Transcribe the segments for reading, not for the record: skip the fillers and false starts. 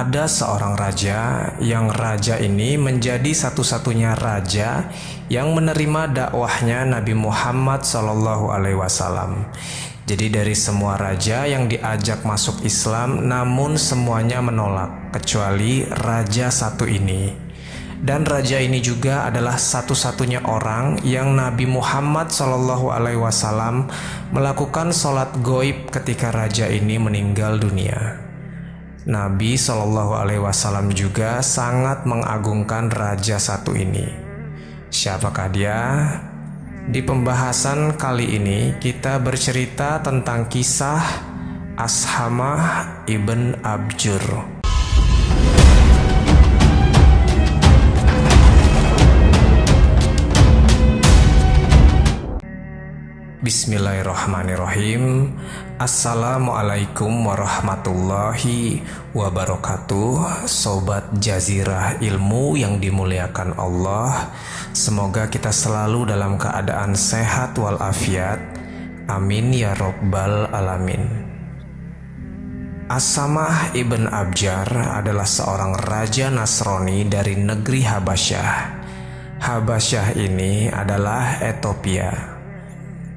Ada seorang raja yang raja ini menjadi satu-satunya raja yang menerima dakwahnya Nabi Muhammad SAW. Jadi dari semua raja yang diajak masuk Islam, namun semuanya menolak kecuali raja satu ini. Dan raja ini juga adalah satu-satunya orang yang Nabi Muhammad SAW melakukan sholat goib ketika raja ini meninggal dunia. Nabi SAW juga sangat mengagungkan raja satu ini. Siapakah dia? Di pembahasan kali ini kita bercerita tentang kisah Ashamah ibn Abjur. Bismillahirrahmanirrahim. Assalamualaikum warahmatullahi wabarakatuh. Sobat Jazirah Ilmu yang dimuliakan Allah, semoga kita selalu dalam keadaan sehat walafiat. Amin ya robbal alamin. Ashamah ibn Abjar adalah seorang raja Nasrani dari negeri Habasyah. Habasyah ini adalah Ethiopia.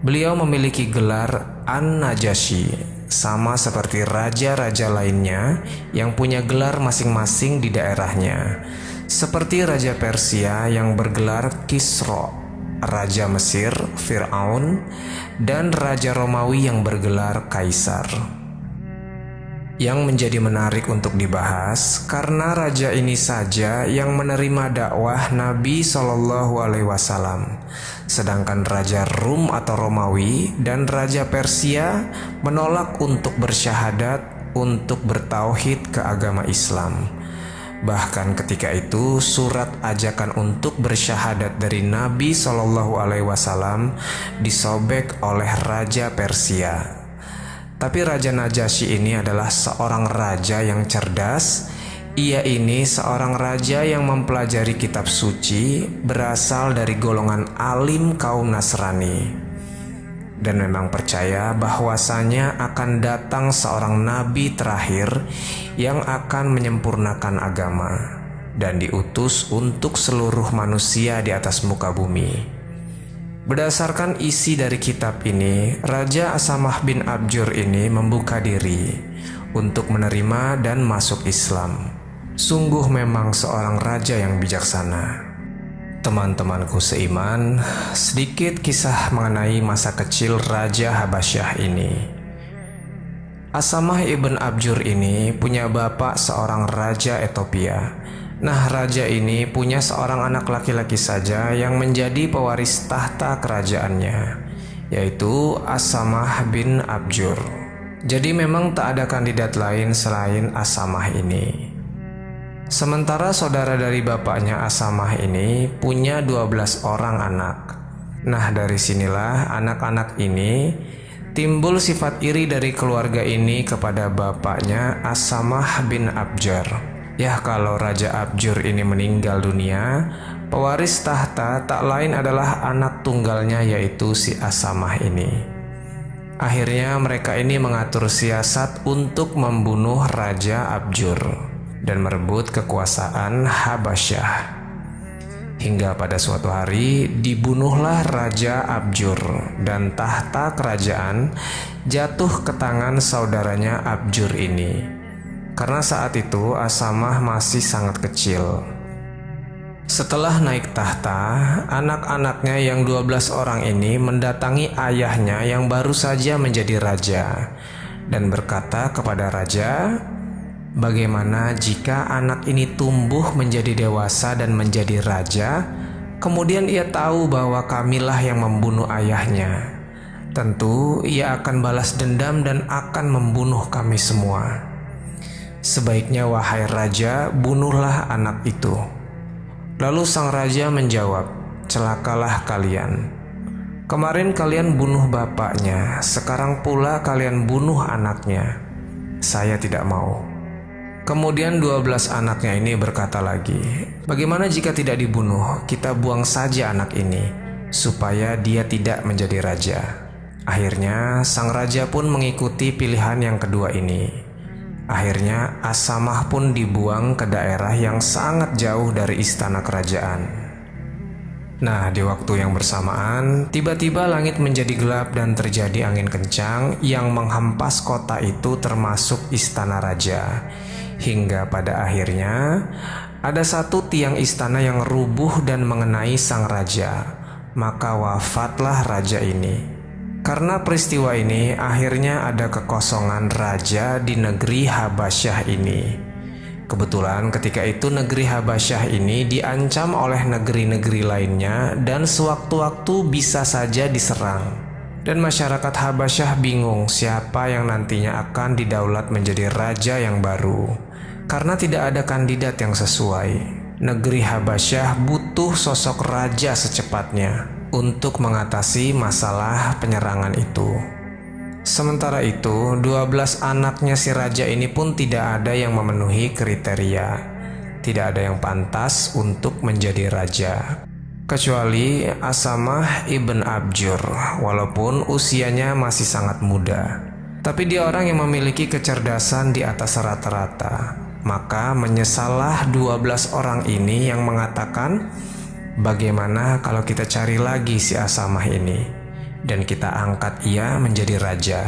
Beliau memiliki gelar An-Najasyi, sama seperti raja-raja lainnya yang punya gelar masing-masing di daerahnya. Seperti Raja Persia yang bergelar Kisra, Raja Mesir Fir'aun, dan Raja Romawi yang bergelar Kaisar. Yang menjadi menarik untuk dibahas karena raja ini saja yang menerima dakwah Nabi SAW, sedangkan Raja Rum atau Romawi dan Raja Persia menolak untuk bersyahadat untuk bertauhid ke agama Islam. Bahkan ketika itu surat ajakan untuk bersyahadat dari Nabi SAW disobek oleh Raja Persia. Tapi Raja Najasyi ini adalah seorang raja yang cerdas. Ia ini seorang raja yang mempelajari kitab suci, berasal dari golongan alim kaum Nasrani, dan memang percaya bahwasanya akan datang seorang nabi terakhir yang akan menyempurnakan agama dan diutus untuk seluruh manusia di atas muka bumi. Berdasarkan isi dari kitab ini, Raja Ashamah bin Abjur ini membuka diri untuk menerima dan masuk Islam. Sungguh memang seorang raja yang bijaksana. Teman-temanku seiman, sedikit kisah mengenai masa kecil Raja Habasyah ini. Ashamah ibn Abjur ini punya bapak seorang raja Ethiopia. Nah, raja ini punya seorang anak laki-laki saja yang menjadi pewaris tahta kerajaannya, yaitu Ashamah bin Abjur. Jadi memang tak ada kandidat lain selain Ashamah ini. Sementara saudara dari bapaknya Ashamah ini punya 12 orang anak. Nah, dari sinilah anak-anak ini timbul sifat iri dari keluarga ini kepada bapaknya Ashamah bin Abjar. Ya, kalau Raja Abjur ini meninggal dunia, pewaris tahta tak lain adalah anak tunggalnya, yaitu si Ashamah ini. Akhirnya mereka ini mengatur siasat untuk membunuh Raja Abjur dan merebut kekuasaan Habasyah. Hingga pada suatu hari dibunuhlah Raja Abjur dan tahta kerajaan jatuh ke tangan saudaranya Abjur ini. Karena saat itu Ashamah masih sangat kecil. Setelah naik tahta, anak-anaknya yang 12 orang ini mendatangi ayahnya yang baru saja menjadi raja dan berkata kepada raja, "Bagaimana jika anak ini tumbuh menjadi dewasa dan menjadi raja, kemudian ia tahu bahwa kamilah yang membunuh ayahnya? Tentu ia akan balas dendam dan akan membunuh kami semua. Sebaiknya wahai raja, bunuhlah anak itu." Lalu sang raja menjawab, "Celakalah kalian. Kemarin kalian bunuh bapaknya, sekarang pula kalian bunuh anaknya. Saya tidak mau." Kemudian 12 anaknya ini berkata lagi, "Bagaimana jika tidak dibunuh? Kita buang saja anak ini, supaya dia tidak menjadi raja." Akhirnya sang raja pun mengikuti pilihan yang kedua ini. Akhirnya Asamah pun dibuang ke daerah yang sangat jauh dari istana kerajaan. Nah, di waktu yang bersamaan, tiba-tiba langit menjadi gelap dan terjadi angin kencang yang menghempas kota itu termasuk istana raja. Hingga pada akhirnya, ada satu tiang istana yang rubuh dan mengenai sang raja. Maka wafatlah raja ini. Karena peristiwa ini, akhirnya ada kekosongan raja di negeri Habasyah ini. Kebetulan ketika itu negeri Habasyah ini diancam oleh negeri-negeri lainnya dan sewaktu-waktu bisa saja diserang. Dan masyarakat Habasyah bingung siapa yang nantinya akan didaulat menjadi raja yang baru. Karena tidak ada kandidat yang sesuai. Negeri Habasyah butuh sosok raja secepatnya untuk mengatasi masalah penyerangan itu. Sementara itu, 12 anaknya si raja ini pun tidak ada yang memenuhi kriteria. Tidak ada yang pantas untuk menjadi raja. Kecuali Asamah ibn Abjur, walaupun usianya masih sangat muda. Tapi dia orang yang memiliki kecerdasan di atas rata-rata. Maka menyesallah 12 orang ini yang mengatakan, bagaimana kalau kita cari lagi si Asamah ini dan kita angkat ia menjadi raja.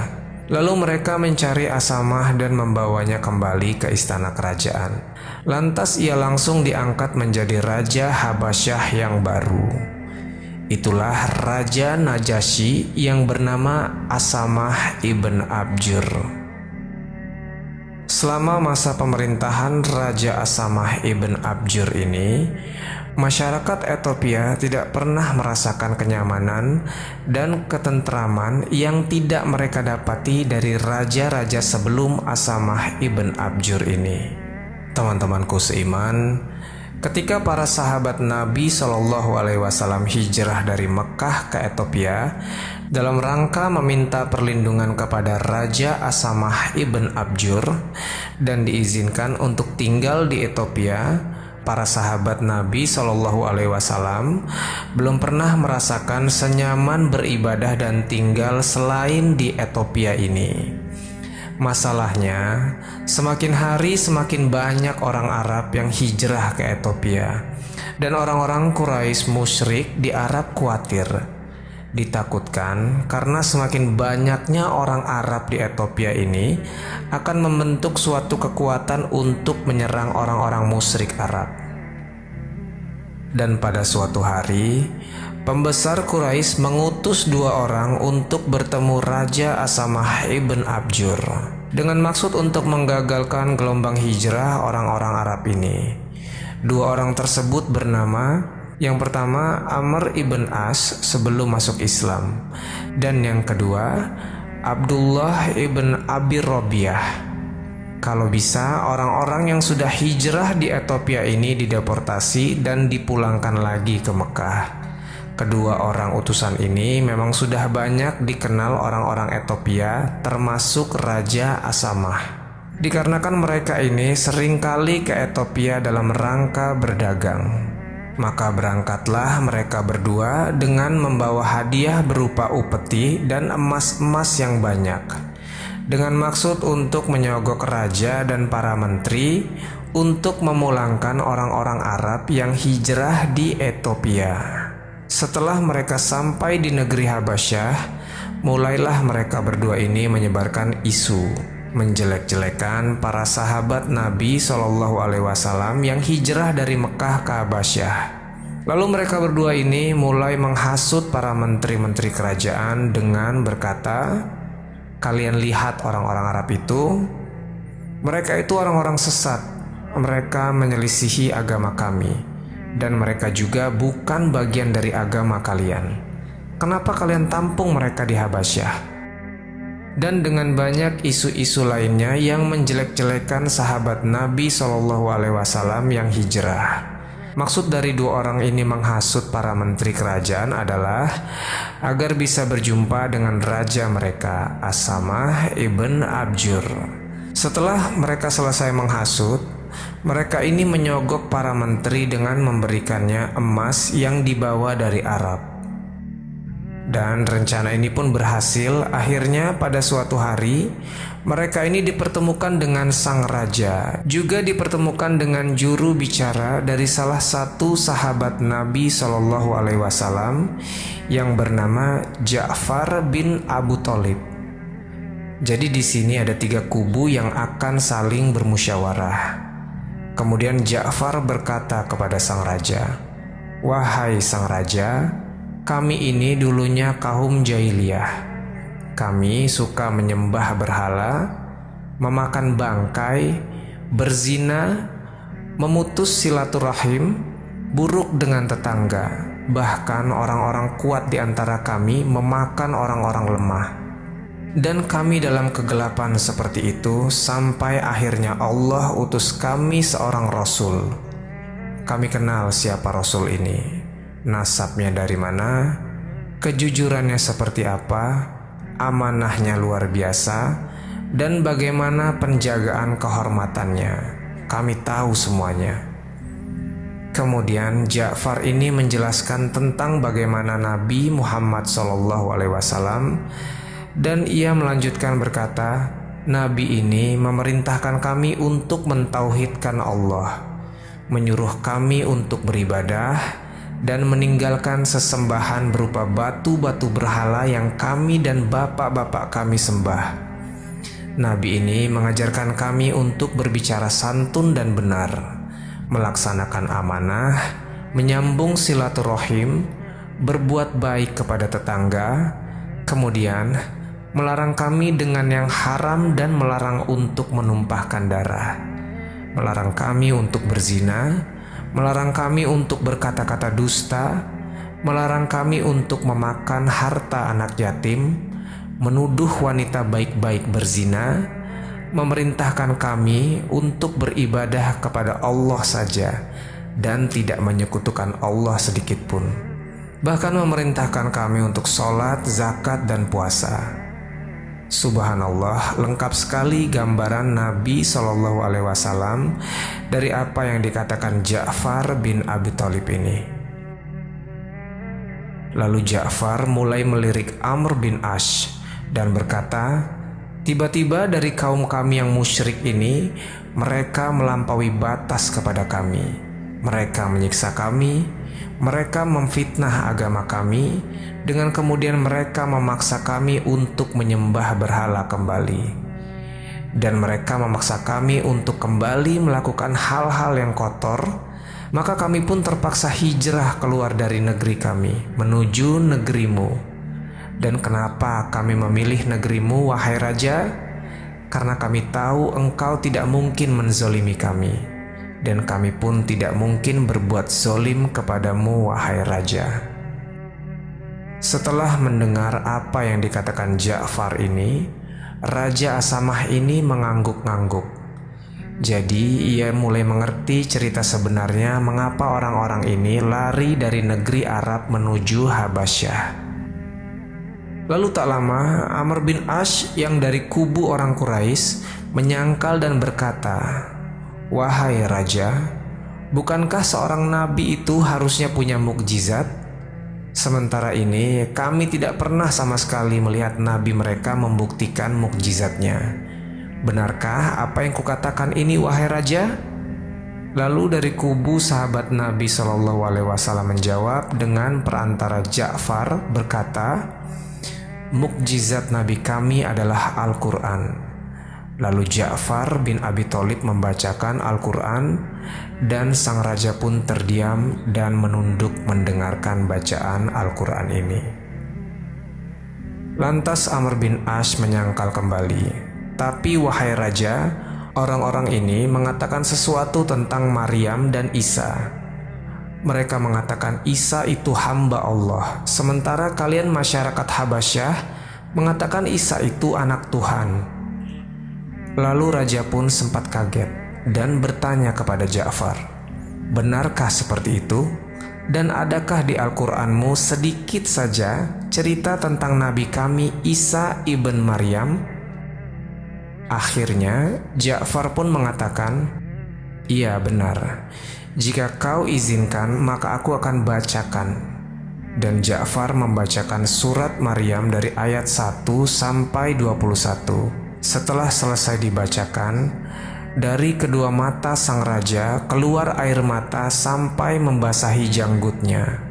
Lalu mereka mencari Asamah dan membawanya kembali ke istana kerajaan. Lantas ia langsung diangkat menjadi raja Habasyah yang baru. Itulah Raja Najasyi yang bernama Asamah ibn Abjur. Selama masa pemerintahan Raja Asamah ibn Abjur ini, masyarakat Ethiopia tidak pernah merasakan kenyamanan dan ketentraman yang tidak mereka dapati dari raja-raja sebelum Asamah ibn Abjur ini. Teman-temanku seiman, ketika para sahabat Nabi Shallallahu Alaihi Wasallam hijrah dari Mekah ke Ethiopia dalam rangka meminta perlindungan kepada Raja Asamah ibn Abjur dan diizinkan untuk tinggal di Ethiopia, para sahabat Nabi Shallallahu Alaihi Wasallam belum pernah merasakan senyaman beribadah dan tinggal selain di Ethiopia ini. Masalahnya, semakin hari semakin banyak orang Arab yang hijrah ke Ethiopia, dan orang-orang Quraisy musyrik di Arab khawatir. Ditakutkan karena semakin banyaknya orang Arab di Ethiopia ini akan membentuk suatu kekuatan untuk menyerang orang-orang musyrik Arab. Dan pada suatu hari, pembesar Quraisy mengutus 2 orang untuk bertemu Raja Asamah ibn Abjur dengan maksud untuk menggagalkan gelombang hijrah orang-orang Arab ini. 2 orang tersebut bernama, yang pertama Amr ibn As sebelum masuk Islam, dan yang kedua Abdullah ibn Abi Robiah. Kalau bisa, orang-orang yang sudah hijrah di Ethiopia ini dideportasi dan dipulangkan lagi ke Mekah. Kedua orang utusan ini memang sudah banyak dikenal orang-orang Ethiopia, termasuk Raja Asamah. Dikarenakan mereka ini seringkali ke Ethiopia dalam rangka berdagang. Maka berangkatlah mereka berdua dengan membawa hadiah berupa upeti dan emas-emas yang banyak, dengan maksud untuk menyogok raja dan para menteri untuk memulangkan orang-orang Arab yang hijrah di Ethiopia. Setelah mereka sampai di negeri Habasyah, mulailah mereka berdua ini menyebarkan isu menjelek-jelekan para sahabat Nabi Shallallahu Alaihi Wasallam yang hijrah dari Mekah ke Habasyah. Lalu mereka berdua ini mulai menghasut para menteri-menteri kerajaan dengan berkata, kalian lihat orang-orang Arab itu, mereka itu orang-orang sesat, mereka menyelisihi agama kami, dan mereka juga bukan bagian dari agama kalian. Kenapa kalian tampung mereka di Habasyah? Dan dengan banyak isu-isu lainnya yang menjelek-jelekan sahabat Nabi Shallallahu Alaihi Wasallam yang hijrah. Maksud dari 2 orang ini menghasut para menteri kerajaan adalah agar bisa berjumpa dengan raja mereka, Asamah ibn Abjur. Setelah mereka selesai menghasut, mereka ini menyogok para menteri dengan memberikannya emas yang dibawa dari Arab. Dan rencana ini pun berhasil. Akhirnya pada suatu hari mereka ini dipertemukan dengan sang raja, juga dipertemukan dengan juru bicara dari salah satu sahabat Nabi Shallallahu Alaihi Wasallam yang bernama Ja'far bin Abu Thalib. Jadi di sini ada 3 kubu yang akan saling bermusyawarah. Kemudian Ja'far berkata kepada sang raja, "Wahai sang raja, kami ini dulunya kaum jahiliyah. Kami suka menyembah berhala, memakan bangkai, berzina, memutus silaturahim, buruk dengan tetangga. Bahkan orang-orang kuat di antara kami memakan orang-orang lemah. Dan kami dalam kegelapan seperti itu sampai akhirnya Allah utus kami seorang Rasul. Kami kenal siapa Rasul ini, nasabnya dari mana, kejujurannya seperti apa, amanahnya luar biasa, dan bagaimana penjagaan kehormatannya. Kami tahu semuanya." Kemudian Ja'far ini menjelaskan tentang bagaimana Nabi Muhammad SAW, dan ia melanjutkan berkata, "Nabi ini memerintahkan kami untuk mentauhidkan Allah, menyuruh kami untuk beribadah, dan meninggalkan sesembahan berupa batu-batu berhala yang kami dan bapak-bapak kami sembah. Nabi ini mengajarkan kami untuk berbicara santun dan benar, melaksanakan amanah, menyambung silaturahim, berbuat baik kepada tetangga, kemudian melarang kami dengan yang haram dan melarang untuk menumpahkan darah, melarang kami untuk berzina, melarang kami untuk berkata-kata dusta, melarang kami untuk memakan harta anak yatim, menuduh wanita baik-baik berzina, memerintahkan kami untuk beribadah kepada Allah saja dan tidak menyekutukan Allah sedikit pun. Bahkan memerintahkan kami untuk sholat, zakat, dan puasa." Subhanallah, lengkap sekali gambaran Nabi Shallallahu Alaihi Wasallam dari apa yang dikatakan Ja'far bin Abi Thalib ini. Lalu Ja'far mulai melirik Amr bin Ash dan berkata, "Tiba-tiba dari kaum kami yang musyrik ini, mereka melampaui batas kepada kami. Mereka menyiksa kami, mereka memfitnah agama kami, dengan kemudian mereka memaksa kami untuk menyembah berhala kembali. Dan mereka memaksa kami untuk kembali melakukan hal-hal yang kotor, maka kami pun terpaksa hijrah keluar dari negeri kami menuju negerimu. Dan kenapa kami memilih negerimu, wahai raja? Karena kami tahu engkau tidak mungkin menzolimi kami, dan kami pun tidak mungkin berbuat zolim kepadamu, wahai raja." Setelah mendengar apa yang dikatakan Ja'far ini, Raja Asamah ini mengangguk-ngangguk. Jadi ia mulai mengerti cerita sebenarnya mengapa orang-orang ini lari dari negeri Arab menuju Habasyah. Lalu tak lama Amr bin Ash yang dari kubu orang Quraisy menyangkal dan berkata, "Wahai raja, bukankah seorang nabi itu harusnya punya mukjizat? Sementara ini kami tidak pernah sama sekali melihat nabi mereka membuktikan mukjizatnya. Benarkah apa yang kukatakan ini, wahai raja?" Lalu dari kubu sahabat Nabi Shallallahu Alaihi Wasallam menjawab dengan perantara Ja'far berkata, "Mukjizat nabi kami adalah Al-Quran." Lalu Ja'far bin Abi Thalib membacakan Al-Quran, dan sang raja pun terdiam dan menunduk mendengarkan bacaan Al-Quran ini. Lantas Amr bin Ash menyangkal kembali, "Tapi wahai raja, orang-orang ini mengatakan sesuatu tentang Maryam dan Isa. Mereka mengatakan Isa itu hamba Allah, sementara kalian masyarakat Habasyah mengatakan Isa itu anak Tuhan." Lalu raja pun sempat kaget dan bertanya kepada Ja'far, "Benarkah seperti itu? Dan adakah di Al-Quranmu sedikit saja cerita tentang nabi kami Isa ibn Maryam?" Akhirnya Ja'far pun mengatakan, "Iya benar. Jika kau izinkan maka aku akan bacakan." Dan Ja'far membacakan surat Maryam dari ayat 1 sampai 21. Setelah selesai dibacakan, dari kedua mata sang raja keluar air mata sampai membasahi janggutnya.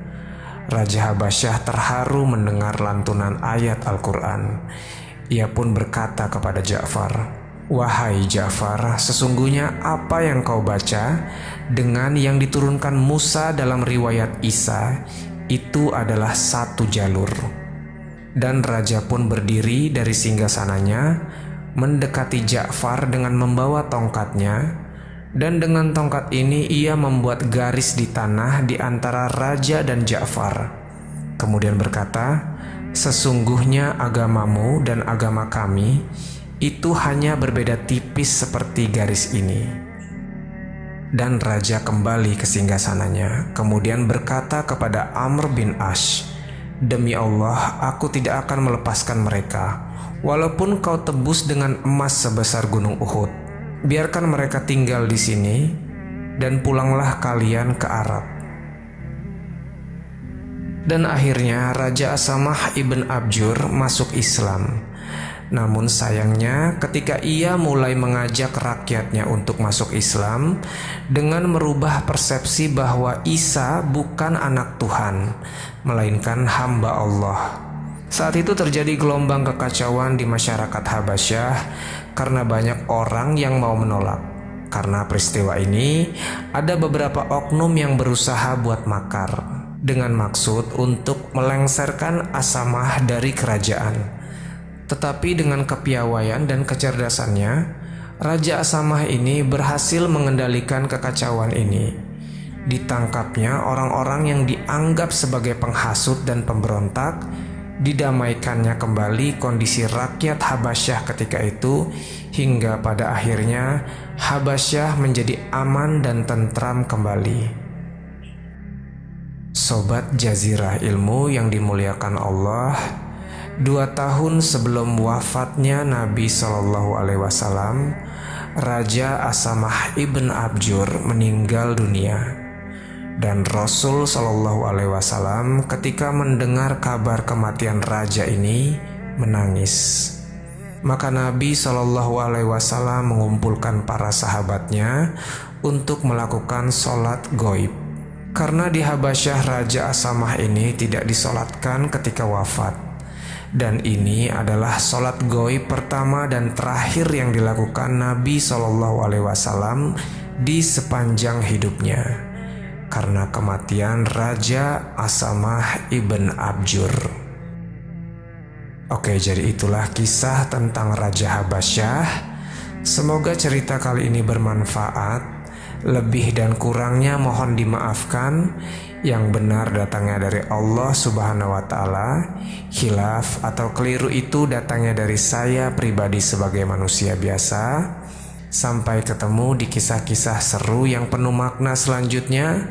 Raja Habasyah terharu mendengar lantunan ayat Al-Quran. Ia pun berkata kepada Ja'far, "Wahai Ja'far, sesungguhnya apa yang kau baca dengan yang diturunkan Musa dalam riwayat Isa itu adalah satu jalur." Dan raja pun berdiri dari singgasananya, mendekati Ja'far dengan membawa tongkatnya, dan dengan tongkat ini ia membuat garis di tanah di antara raja dan Ja'far. Kemudian berkata, "Sesungguhnya agamamu dan agama kami itu hanya berbeda tipis seperti garis ini." Dan raja kembali ke singgasananya, kemudian berkata kepada Amr bin Ash, "Demi Allah, aku tidak akan melepaskan mereka, walaupun kau tebus dengan emas sebesar gunung Uhud. Biarkan mereka tinggal di sini, dan pulanglah kalian ke Arab." Dan akhirnya Raja Asamah ibn Abjur masuk Islam. Namun sayangnya ketika ia mulai mengajak rakyatnya untuk masuk Islam dengan merubah persepsi bahwa Isa bukan anak Tuhan, melainkan hamba Allah. Saat itu terjadi gelombang kekacauan di masyarakat Habasyah karena banyak orang yang mau menolak. Karena peristiwa ini, ada beberapa oknum yang berusaha buat makar dengan maksud untuk melengsarkan Asamah dari kerajaan. Tetapi dengan kepiawaian dan kecerdasannya, Raja Asamah ini berhasil mengendalikan kekacauan ini. Ditangkapnya orang-orang yang dianggap sebagai penghasut dan pemberontak, didamaikannya kembali kondisi rakyat Habasyah ketika itu, hingga pada akhirnya Habasyah menjadi aman dan tentram kembali. Sobat Jazirah Ilmu yang dimuliakan Allah, 2 tahun sebelum wafatnya Nabi SAW, Raja Asamah ibn Abjur meninggal dunia. Dan Rasul SAW ketika mendengar kabar kematian raja ini menangis. Maka Nabi SAW mengumpulkan para sahabatnya untuk melakukan sholat goib. Karena di Habasyah Raja Asamah ini tidak disolatkan ketika wafat. Dan ini adalah sholat goib pertama dan terakhir yang dilakukan Nabi SAW di sepanjang hidupnya, karena kematian Raja Asamah ibn Abjur. Oke, jadi itulah kisah tentang Raja Habasyah. Semoga cerita kali ini bermanfaat. Lebih dan kurangnya mohon dimaafkan. Yang benar datangnya dari Allah Subhanahu wa Ta'ala. Khilaf atau keliru itu datangnya dari saya pribadi sebagai manusia biasa. Sampai ketemu di kisah-kisah seru yang penuh makna selanjutnya.